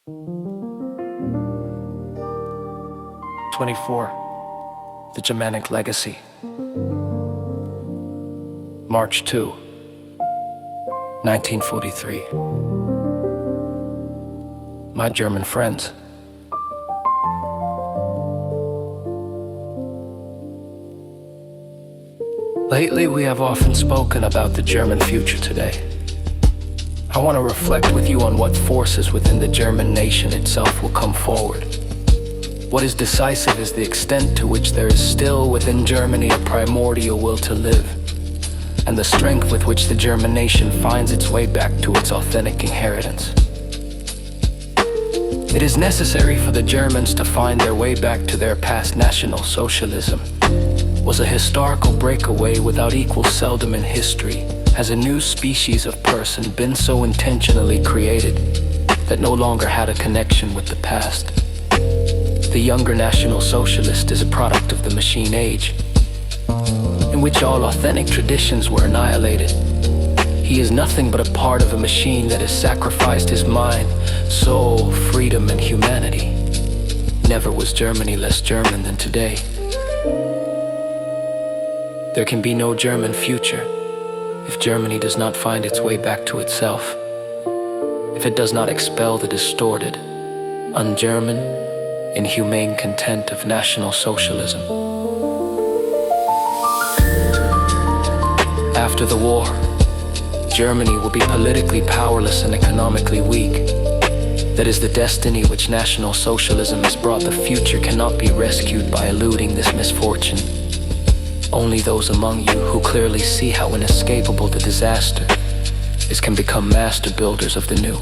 24. The Germanic Legacy. March 2, 1943. My German friends. Lately, we have often spoken about the German future today. I want to reflect with you on what forces within the German nation itself will come forward. What is decisive is the extent to which there is still within Germany a primordial will to live, and the strength with which the German nation finds its way back to its authentic inheritance. It is necessary for the Germans to find their way back to their past. National Socialism was a historical breakaway without equal. Seldom in history has a new species of person been so intentionally created that no longer had a connection with the past. The younger National Socialist is a product of the machine age, in which all authentic traditions were annihilated. He is nothing but a part of a machine that has sacrificed his mind, soul, freedom, and humanity. Never was Germany less German than today. There can be no German future if Germany does not find its way back to itself, if it does not expel the distorted, un-German, inhumane content of National Socialism. After the war, Germany will be politically powerless and economically weak. That is the destiny which National Socialism has brought. The future cannot be rescued by eluding this misfortune. Only those among you who clearly see how inescapable the disaster is can become master builders of the new.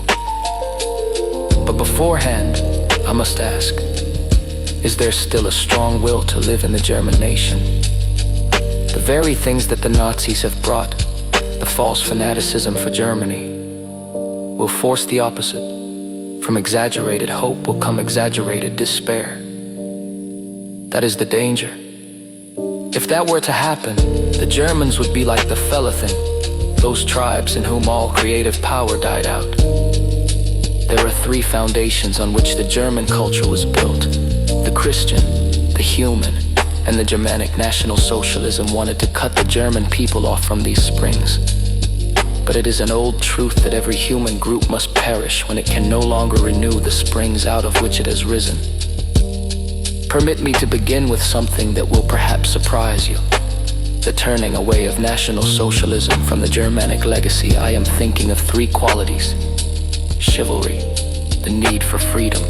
But beforehand, I must ask, is there still a strong will to live in the German nation? The very things that the Nazis have brought, the false fanaticism for Germany, will force the opposite. From exaggerated hope will come exaggerated despair. That is the danger. If that were to happen, the Germans would be like the Felathin, those tribes in whom all creative power died out. There are three foundations on which the German culture was built: the Christian, the human, and the Germanic. National Socialism wanted to cut the German people off from these springs. But it is an old truth that every human group must perish when it can no longer renew the springs out of which it has risen. Permit me to begin with something that will perhaps surprise you: the turning away of National Socialism from the Germanic legacy. I am thinking of three qualities: chivalry, the need for freedom,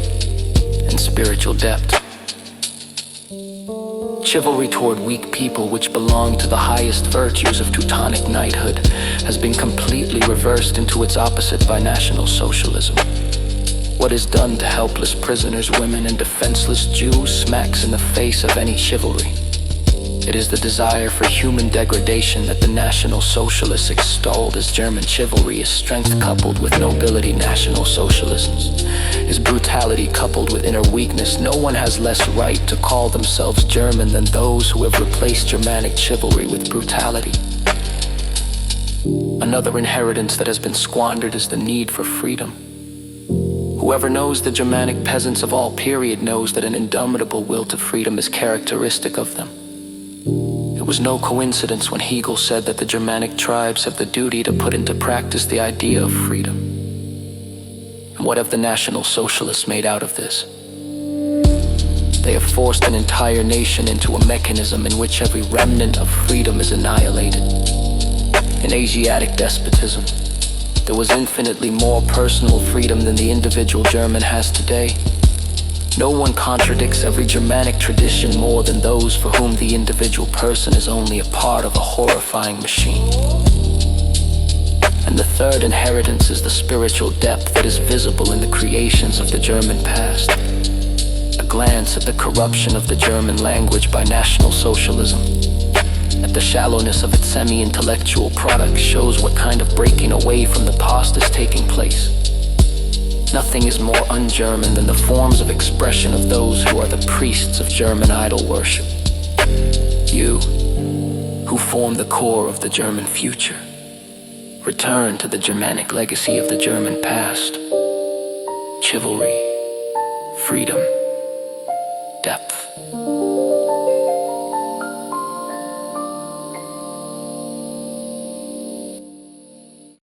and spiritual depth. Chivalry toward weak people, which belong to the highest virtues of Teutonic knighthood, has been completely reversed into its opposite by National Socialism. What is done to helpless prisoners, women, and defenseless Jews smacks in the face of any chivalry. It is the desire for human degradation that the National Socialists extolled as German chivalry. Is strength coupled with nobility. National Socialisms is brutality coupled with inner weakness. No one has less right to call themselves German than those who have replaced Germanic chivalry with brutality. Another inheritance that has been squandered is the need for freedom. Whoever knows the Germanic peasants of all period knows that an indomitable will to freedom is characteristic of them. It was no coincidence when Hegel said that the Germanic tribes have the duty to put into practice the idea of freedom. And what have the National Socialists made out of this? They have forced an entire nation into a mechanism in which every remnant of freedom is annihilated. In Asiatic despotism, there was infinitely more personal freedom than the individual German has today. No one contradicts every Germanic tradition more than those for whom the individual person is only a part of a horrifying machine. And the third inheritance is the spiritual depth that is visible in the creations of the German past. A glance at the corruption of the German language by National Socialism, at the shallowness of its semi-intellectual product, shows what kind of breaking away from the past is taking place. Nothing is more un-German than the forms of expression of those who are the priests of German idol worship. You, who form the core of the German future, return to the Germanic legacy of the German past. chivalry, freedom, depth.